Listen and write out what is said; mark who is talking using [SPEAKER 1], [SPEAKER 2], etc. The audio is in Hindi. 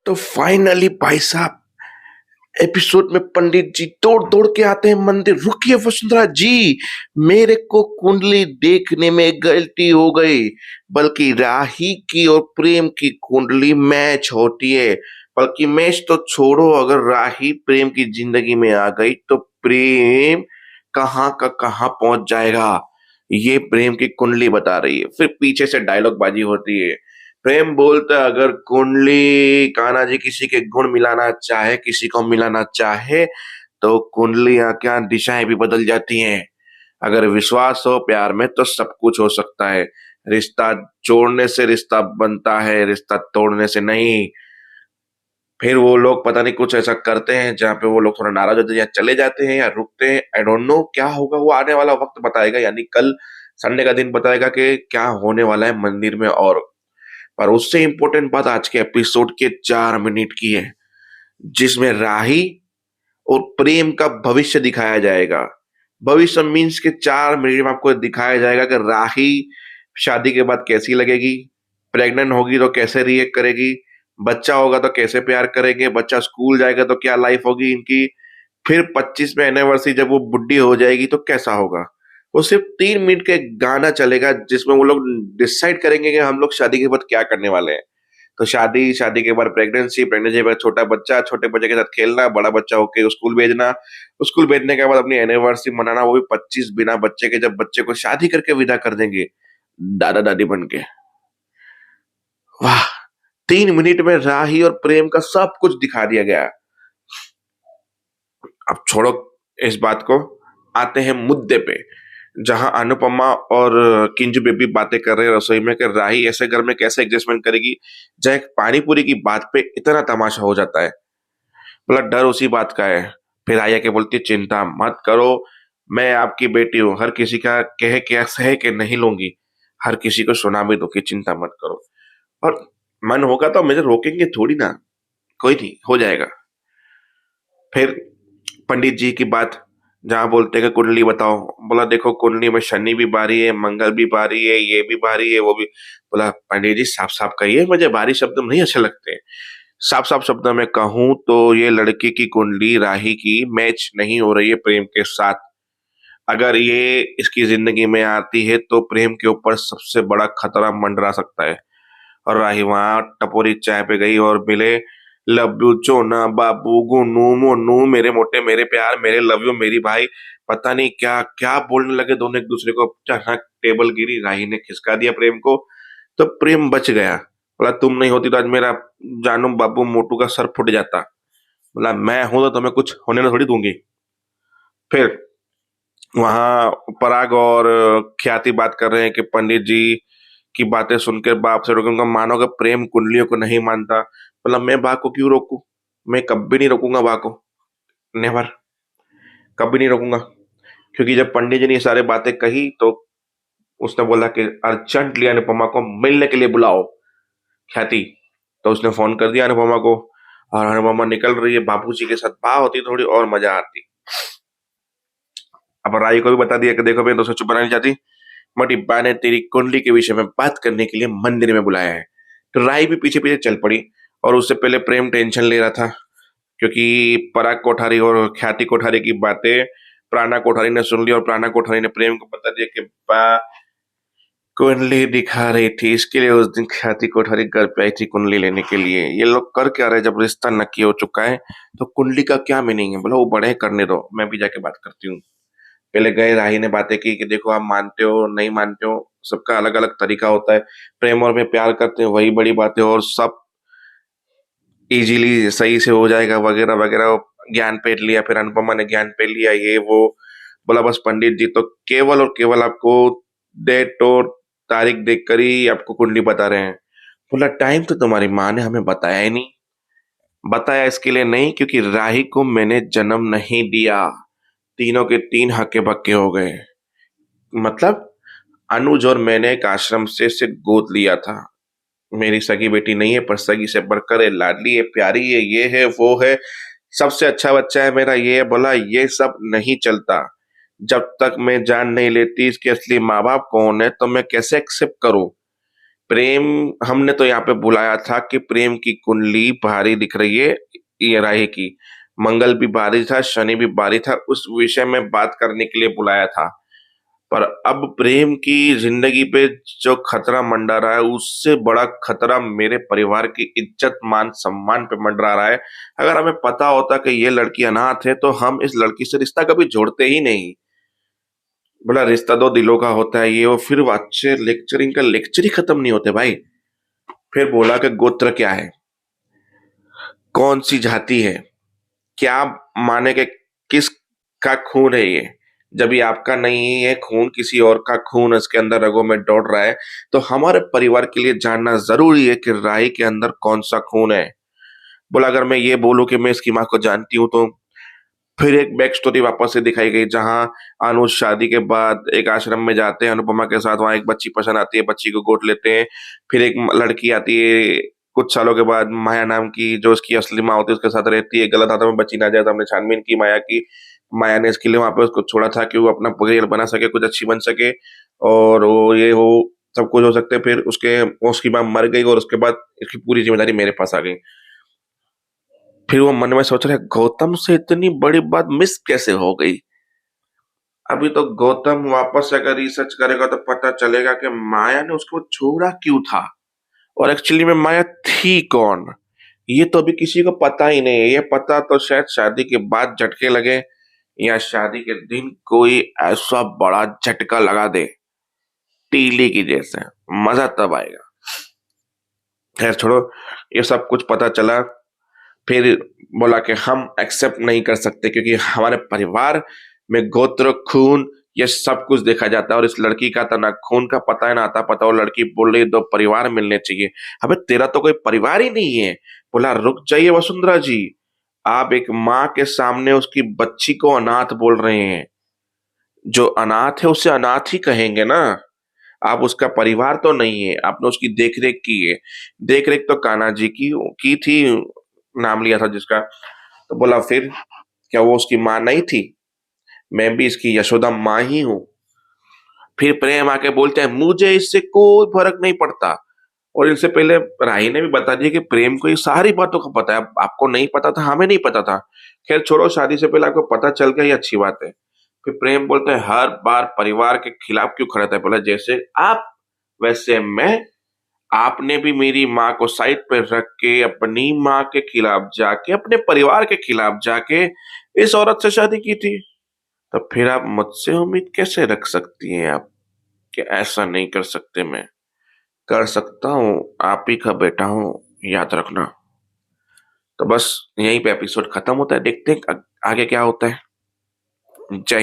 [SPEAKER 1] तो फाइनली भाई साहब एपिसोड में पंडित जी दौड़ दौड़ के आते हैं मंदिर। रुकिए वसुंधरा जी, मेरे को कुंडली देखने में गलती हो गई, बल्कि राही की और प्रेम की कुंडली मैच होती है। बल्कि मैच तो छोड़ो, अगर राही प्रेम की जिंदगी में आ गई तो प्रेम कहाँ का कहाँ पहुंच जाएगा, ये प्रेम की कुंडली बता रही है। फिर पीछे से डायलॉग बाजी होती है। प्रेम बोलता है, अगर कुंडली कान्हा जी किसी के गुण मिलाना चाहे, किसी को मिलाना चाहे, तो कुंडलियां क्या दिशाएं भी बदल जाती हैं। अगर विश्वास हो प्यार में तो सब कुछ हो सकता है। रिश्ता जोड़ने से रिश्ता बनता है, रिश्ता तोड़ने से नहीं। फिर वो लोग पता नहीं कुछ ऐसा करते हैं जहाँ पे वो लोग थोड़ा नाराज होते हैं, या चले जाते हैं या रुकते हैं। आई डोंट नो क्या होगा, वो आने वाला वक्त बताएगा, यानी कल संडे का दिन बताएगा कि क्या होने वाला है मंदिर में। और उससे इंपॉर्टेंट बात आज के एपिसोड के 4 मिनट की है, जिसमें राही और प्रेम का भविष्य दिखाया जाएगा। भविष्य मीन्स के 4 मिनट में आपको दिखाया जाएगा कि राही शादी के बाद कैसी लगेगी, प्रेग्नेंट होगी तो कैसे रिएक्ट करेगी, बच्चा होगा तो कैसे प्यार करेंगे, बच्चा स्कूल जाएगा तो क्या लाइफ होगी इनकी, फिर 25वें एनिवर्सरी जब वो बुढ़ी हो जाएगी तो कैसा होगा। वो सिर्फ 3 मिनट का एक गाना चलेगा जिसमें वो लोग डिसाइड करेंगे कि हम लोग शादी के बाद क्या करने वाले हैं। तो शादी, शादी के बाद प्रेगनेंसी, प्रेगनेंसी के बाद छोटा बच्चा, छोटे बच्चे के साथ खेलना, बड़ा बच्चा होके स्कूल भेजना, स्कूल भेजने के बाद अपनी एनिवर्सरी मनाना, वो भी 25 बिना बच्चे के, जब बच्चे को शादी करके विदा कर देंगे दादा दादी बन के। वाह, 3 मिनट में राही और प्रेम का सब कुछ दिखा दिया गया। अब छोड़ो इस बात को, आते हैं मुद्दे पे। जहां अनुपमा और किंजू बेबी बातें कर रहे हैं रसोई में कि राही ऐसे घर में कैसे एडजस्टमेंट करेगी, जहाँ एक पानी पूरी की बात पे इतना तमाशा हो जाता है। बोला डर उसी बात का है। फिर आया के बोलती है, चिंता मत करो, मैं आपकी बेटी हूँ, हर किसी का कहे क्या सहे के नहीं लूंगी, हर किसी को सुना भी दूंगी, चिंता मत करो। और मन होगा तो मुझे रोकेंगे थोड़ी ना, कोई नहीं, हो जाएगा। फिर पंडित जी की बात, जहाँ बोलते हैं कि कुंडली बताओ। बोला देखो कुंडली में शनि भी भारी है, मंगल भी भारी है, ये भी भारी है, वो भी। बोला पंडित जी साफ साफ कहिए, मुझे भारी शब्द नहीं अच्छे लगते। साफ साफ शब्दों में कहूं तो ये लड़की की कुंडली राही की मैच नहीं हो रही है प्रेम के साथ। अगर ये इसकी जिंदगी में आती है तो प्रेम के ऊपर सबसे बड़ा खतरा मंडरा सकता है। और राही वहां टपोरी चाय पे गई और मिले, लव यू चोना बाबू गुनू मोनू, मेरे मोटे, मेरे प्यार, मेरे लव यू मेरी भाई, पता नहीं क्या क्या बोलने लगे दोनों एक दूसरे को। अचानक टेबल गिरी, राही ने खिसका दिया प्रेम को, तो प्रेम बच गया। बोला तुम नहीं होती तो आज मेरा जानू बाबू मोटू का सर फुट जाता। बोला मैं हूं तो तुम्हें कुछ होने ना थोड़ी दूंगी। फिर वहां पराग और ख्याति बात कर रहे हैं कि पंडित जी की बातें सुनकर बाप से रोकूंगा, मानोगे प्रेम कुंडलियों को नहीं मानता। मतलब मैं बा को क्यों रोकूं, मैं कभी नहीं रोकूंगा बा को, नेवर, कभी नहीं रोकूंगा। क्योंकि जब पंडित जी ने ये सारी बातें कही तो उसने बोला कि अर्जेंटली अनुपमा को मिलने के लिए बुलाओ ख्याति। तो उसने फोन कर दिया अनुपमा को, और अनुपमा निकल रही है बाबूजी के साथ। बा होती थोड़ी और मजा आती। अब राई को भी बता दिया कि देखो मैं दोस्तों चुप रहना नहीं चाहती, मोटी बा ने तेरी कुंडली के विषय में बात करने के लिए मंदिर में बुलाया है। तो राई भी पीछे पीछे चल पड़ी। और उससे पहले प्रेम टेंशन ले रहा था, क्योंकि पराग कोठारी और ख्याति कोठारी की बातें प्राणा कोठारी ने सुन ली, और प्राणा कोठारी ने प्रेम को बता दिया कि बा कुंडली दिखा रही थी, इसके लिए उस दिन ख्याति कोठारी घर पे आई थी कुंडली लेने के लिए। ये लोग कर क्या रहे, जब रिश्ता नक्की हो चुका है तो कुंडली का क्या मीनिंग है। बोला वो बड़े करने दो, मैं भी जाके बात करती हूँ। पहले गए, राही ने बातें की कि देखो आप मानते हो नहीं मानते हो, सबका अलग अलग तरीका होता है, प्रेम और में प्यार करते हैं वही बड़ी बात है, और सब इजीली सही से हो जाएगा वगैरह वगैरह। ज्ञान पेट लिया, फिर अनुपमा ने ज्ञान पेट लिया, ये वो। बोला बस पंडित जी तो केवल और केवल आपको डेट और तारीख देखकर ही आपको कुंडली बता रहे हैं। बोला टाइम तो तुम्हारी माँ ने हमें बताया ही नहीं। बताया इसके लिए नहीं क्योंकि राही को मैंने जन्म नहीं दिया, तीनों के तीन हक्के बक्के हो गए। मतलब अनुज और मैंने एक आश्रम से इसे गोद लिया था। मेरी सगी बेटी नहीं है, पर सगी से बढ़कर है, लाडली है, प्यारी है, ये है वो है, सबसे अच्छा बच्चा है मेरा, ये है। बोला ये सब नहीं चलता, जब तक मैं जान नहीं लेती इसके असली माँ बाप कौन है तो मैं कैसे एक्सेप्ट करूं प्रेम हमने तो यहाँ पे बुलाया था कि प्रेम की कुंडली भारी दिख रही है, ये राही की। मंगल भी भारी था, शनि भी भारी था, उस विषय में बात करने के लिए बुलाया था। पर अब प्रेम की ज़िंदगी पे जो खतरा मंडरा रहा है, उससे बड़ा खतरा मेरे परिवार की इज़्ज़त, मान-सम्मान पे मंडरा रहा है। अगर हमें पता होता कि ये लड़की अनाथ है, तो हम इस लड़की से रिश्ता कभी जोड़ते ही नहीं। बोला रिश्ता दो दिलों का होता है ये वो, फिर वो अच्छे लेक्चरिंग का लेक्चर ही खत्म नहीं होते भाई। फिर बोला कि गोत्र क्या है, कौन सी जाति है, क्या माने कि किस का खून है ये। जब ये आपका नहीं है खून, किसी और का खून इसके अंदर रगों में दौड़ रहा है, तो हमारे परिवार के लिए जानना जरूरी है कि राही के अंदर कौन सा खून है। बोला अगर मैं ये बोलूं कि मैं इसकी माँ को जानती हूँ, तो फिर एक बैक स्टोरी वापस से दिखाई गई, जहाँ अनुज शादी के बाद एक आश्रम में जाते हैं अनुपमा के साथ, वहाँ एक बच्ची पसंद आती है, बच्ची को गोद लेते हैं। फिर एक लड़की आती है कुछ सालों के बाद, माया नाम की, जो उसकी असली माँ होती है उसके साथ रहती है। गलत हाथों में बच्ची ना जाए, तो हमने छानबीन की माया की। माया ने इसके लिए वहां पे उसको छोड़ा था कि वो अपना करियर बना सके, कुछ अच्छी बन सके, और वो ये हो सब कुछ हो सकते। फिर उसकी माँ मर गई, और उसके बाद इसकी पूरी जिम्मेदारी मेरे पास आ गई। फिर वो मन में सोच रहा है गौतम से इतनी बड़ी बात मिस कैसे हो गई। अभी तो गौतम वापस से अगर रिसर्च करेगा तो पता चलेगा कि माया ने उसको छोड़ा क्यों था, और एक्चुअली में माया थी कौन। ये तो अभी किसी को पता ही नहीं है। ये पता तो शायद शादी के बाद झटके लगे, या शादी के दिन कोई ऐसा बड़ा झटका लगा दे टीली की जैसे, मजा तब आएगा। खैर छोड़ो, ये सब कुछ पता चला। फिर बोला कि हम एक्सेप्ट नहीं कर सकते, क्योंकि हमारे परिवार में गोत्र, खून, ये सब कुछ देखा जाता है, और इस लड़की का तो ना खून का पता है ना आता पता। वो लड़की बोल रही दो परिवार मिलने चाहिए। अबे तेरा तो कोई परिवार ही नहीं है। बोला रुक जाइए वसुंधरा जी, आप एक माँ के सामने उसकी बच्ची को अनाथ बोल रहे हैं। जो अनाथ है उसे अनाथ ही कहेंगे ना। आप उसका परिवार तो नहीं है, आपने उसकी देख रेख की है। देख रेख तो कान्हा जी की थी, नाम लिया था जिसका। तो बोला फिर क्या वो उसकी माँ नहीं थी? मैं भी इसकी यशोदा माँ ही हूँ। फिर प्रेम आके बोलते हैं मुझे इससे कोई फर्क नहीं पड़ता। और इससे पहले राही ने भी बता दिया कि प्रेम को ये सारी बातों का पता है। आपको नहीं पता था, हमें नहीं पता था। खैर छोड़ो, शादी से पहले आपको पता चल गया, ये अच्छी बात है। फिर प्रेम बोलते हैं हर बार परिवार के खिलाफ क्यों खड़ा था? बोला जैसे आप वैसे मैं। आपने भी मेरी माँ को साइड पे रख के अपनी माँ के खिलाफ जाके, अपने परिवार के खिलाफ जाके इस औरत से शादी की थी। तो फिर आप मुझसे उम्मीद कैसे रख सकती हैं आप कि ऐसा नहीं कर सकते? मैं कर सकता हूँ, आप ही का बेटा हूँ, याद रखना। तो बस यहीं पे एपिसोड खत्म होता है। देखते हैं आगे क्या होता है। जय